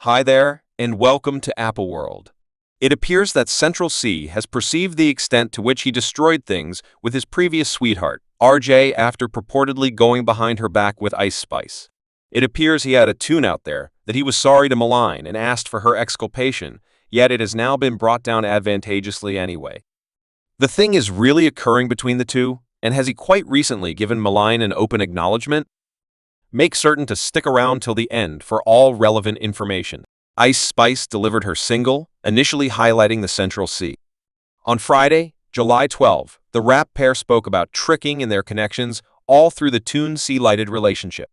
Hi there, and welcome to Apple World. It appears that Central C has perceived the extent to which he destroyed things with his previous sweetheart, RJ, after purportedly going behind her back with Ice Spice. It appears he had a tune out there that he was sorry to malign and asked for her exculpation, yet it has now been brought down advantageously anyway. The thing is really occurring between the two, and has he quite recently given Malign an open acknowledgement? Make certain to stick around till the end for all relevant information. Ice Spice delivered her single, initially highlighting the Central C. On Friday, July 12, the rap pair spoke about tricking in their connections all through the tune C-lighted relationship.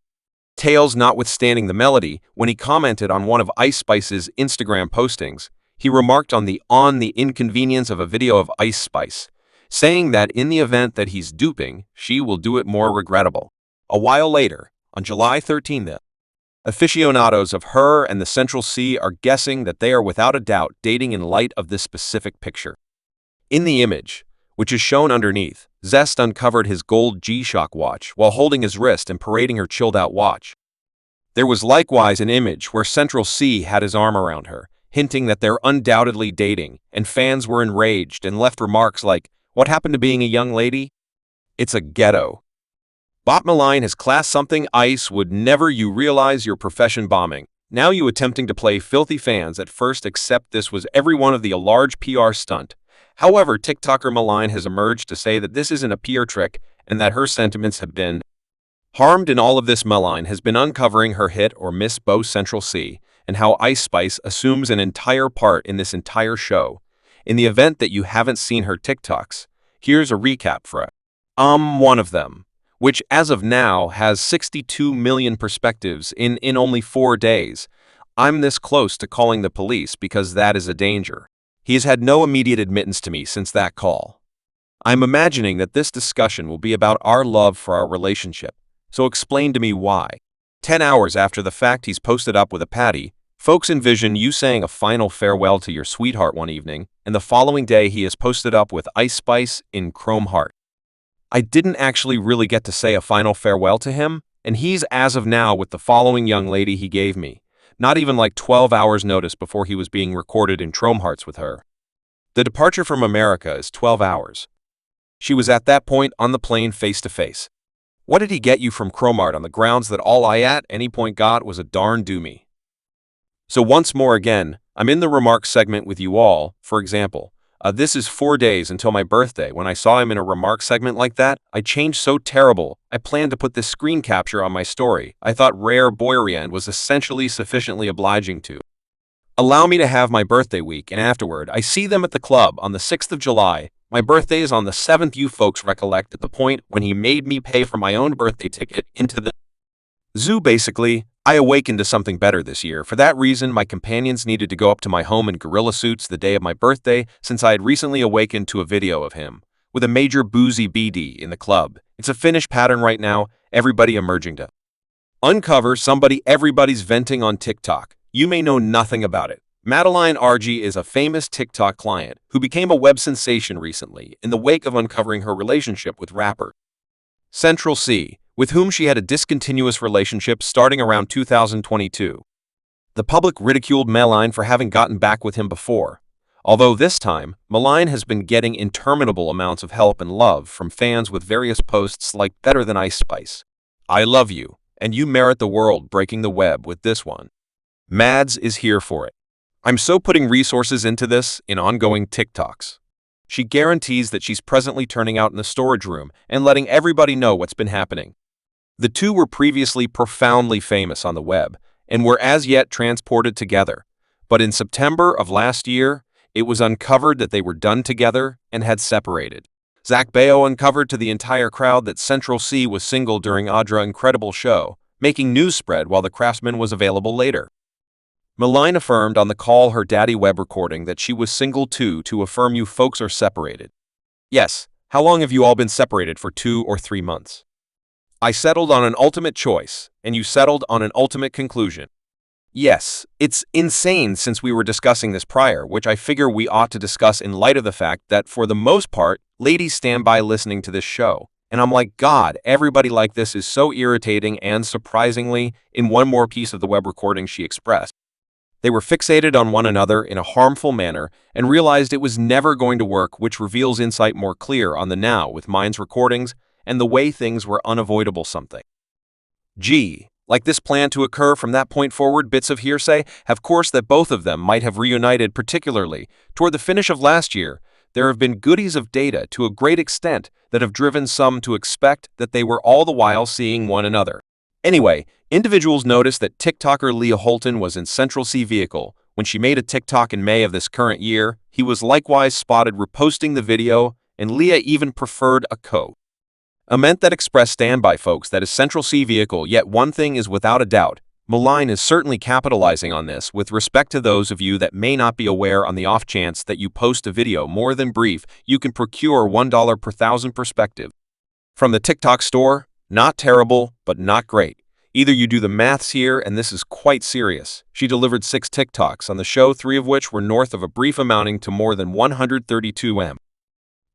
Tails notwithstanding the melody, when he commented on one of Ice Spice's Instagram postings, he remarked on the inconvenience of a video of Ice Spice, saying that in the event that he's duping, she will do it more regrettable. A while later, on July 13, the aficionados of her and the Central C are guessing that they are without a doubt dating in light of this specific picture. In the image, which is shown underneath, Zest uncovered his gold G-Shock watch while holding his wrist and parading her chilled-out watch. There was likewise an image where Central C had his arm around her, hinting that they're undoubtedly dating, and fans were enraged and left remarks like, "What happened to being a young lady? It's a ghetto." Bot Malign has classed something Ice would never. You realize your profession bombing. Now you attempting to play filthy fans at first accept this was every one of the a large PR stunt. However, TikToker Malign has emerged to say that this isn't a PR trick and that her sentiments have been harmed in all of this. Malign has been uncovering her hit or miss both Central C and how Ice Spice assumes an entire part in this entire show. In the event that you haven't seen her TikToks, here's a recap for it. One of them, which as of now has 62 million perspectives in only 4 days. I'm this close to calling the police because that is a danger. He has had no immediate admittance to me since that call. I'm imagining that this discussion will be about our love for our relationship, so explain to me why. 10 hours after the fact he's posted up with a Patty, folks envision you saying a final farewell to your sweetheart one evening, and the following day he is posted up with Ice Spice in Chrome Heart. I didn't actually really get to say a final farewell to him, and he's as of now with the following young lady he gave me, not even like 12 hours notice before he was being recorded in Chrome Hearts with her. The departure from America is 12 hours. She was at that point on the plane face to face. What did he get you from Chrome Heart on the grounds that all I at any point got was a darn doomy? So once more again, I'm in the remarks segment with you all. For example, this is 4 days until my birthday. When I saw him in a remark segment like that, I changed so terrible. I planned to put this screen capture on my story. I thought Rare Boyrian was essentially sufficiently obliging to allow me to have my birthday week, and afterward, I see them at the club on the 6th of July. My birthday is on the 7th. You folks recollect at the point when he made me pay for my own birthday ticket into the zoo. Basically, I awakened to something better this year. For that reason, my companions needed to go up to my home in gorilla suits the day of my birthday, since I had recently awakened to a video of him with a major boozy BD in the club. It's a Finnish pattern right now, everybody emerging to uncover somebody. Everybody's venting on TikTok. You may know nothing about it. Madeline RG is a famous TikTok client who became a web sensation recently in the wake of uncovering her relationship with rapper Central C, with whom she had a discontinuous relationship starting around 2022. The public ridiculed Malign for having gotten back with him before, although this time, Malign has been getting interminable amounts of help and love from fans with various posts like "Better than Ice Spice," "I love you," and "You merit the world," breaking the web with this one. Mads is here for it. I'm so putting resources into this in ongoing TikToks. She guarantees that she's presently turning out in the storage room and letting everybody know what's been happening. The two were previously profoundly famous on the web and were as yet transported together, but in September of last year, it was uncovered that they were done together and had separated. Zach Baio uncovered to the entire crowd that Central C was single during Audra Incredible show, making news spread while the Craftsman was available later. Malign affirmed on the Call Her Daddy web recording that she was single too, to affirm you folks are separated. Yes, how long have you all been separated? For 2 or 3 months. I settled on an ultimate choice, and you settled on an ultimate conclusion. Yes, it's insane since we were discussing this prior, which I figure we ought to discuss in light of the fact that for the most part, ladies stand by listening to this show. And I'm like, God, everybody like this is so irritating. And surprisingly, in one more piece of the web recording she expressed They were fixated on one another in a harmful manner and realized it was never going to work, which reveals insight more clear on the now with Mind's recordings and the way things were unavoidable something. Like this plan to occur from that point forward, bits of hearsay have course that both of them might have reunited, particularly toward the finish of last year. There have been goodies of data to a great extent that have driven some to expect that they were all the while seeing one another. Anyway, individuals noticed that TikToker Leah Holton was in Central C vehicle. When she made a TikTok in May of this current year, he was likewise spotted reposting the video, and Leah even preferred a comment that expressed standby folks that is Central C vehicle. Yet one thing is without a doubt, Malign is certainly capitalizing on this. With respect to those of you that may not be aware, on the off chance that you post a video more than brief, you can procure $1 per 1,000 perspective from the TikTok store. Not terrible, but not great. Either you do the maths here, and this is quite serious. She delivered 6 TikToks on the show, 3 of which were north of a brief, amounting to more than 132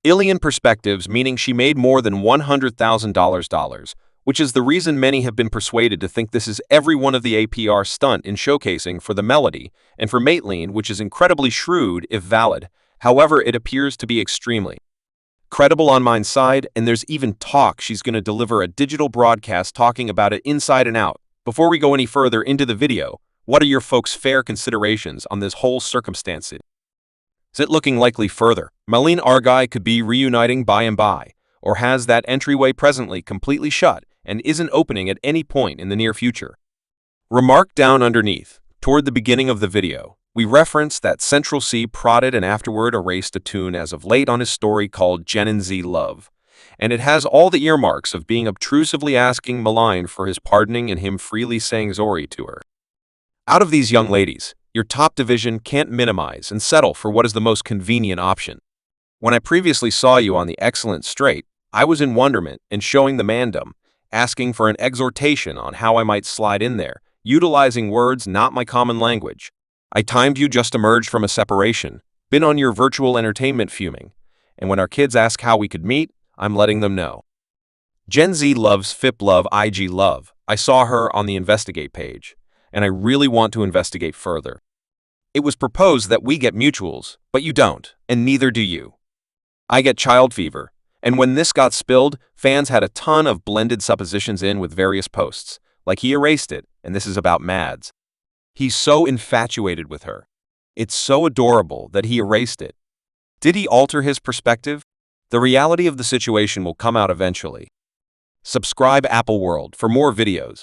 million perspectives, meaning she made more than $100,000, which is the reason many have been persuaded to think this is every one of the APR stunt in showcasing for the melody and for Maitline, which is incredibly shrewd if valid. However, it appears to be extremely credible on Mind's side, and there's even talk she's going to deliver a digital broadcast talking about it inside and out. Before we go any further into the video, what are your folks' fair considerations on this whole circumstance? Is it looking likely further Malign Argai could be reuniting by and by, or has that entryway presently completely shut and isn't opening at any point in the near future? Remark down underneath. Toward the beginning of the video, we referenced that Central C prodded and afterward erased a tune as of late on his story called Gen Z Love, and it has all the earmarks of being obtrusively asking Malign for his pardoning and him freely saying Zori to her. Out of these young ladies, your top division can't minimize and settle for what is the most convenient option. When I previously saw you on the Excellent Straight, I was in wonderment and showing the mandem, asking for an exhortation on how I might slide in there, utilizing words not my common language. I timed you just emerged from a separation, been on your virtual entertainment fuming, and when our kids ask how we could meet, I'm letting them know. Gen Z loves FIP love IG love. I saw her on the investigate page, and I really want to investigate further. It was proposed that we get mutuals, but you don't, and neither do you. I get child fever, and when this got spilled, fans had a ton of blended suppositions in with various posts, like he erased it, and this is about Mads. He's so infatuated with her. It's so adorable that he erased it. Did he alter his perspective? The reality of the situation will come out eventually. Subscribe Apple World for more videos.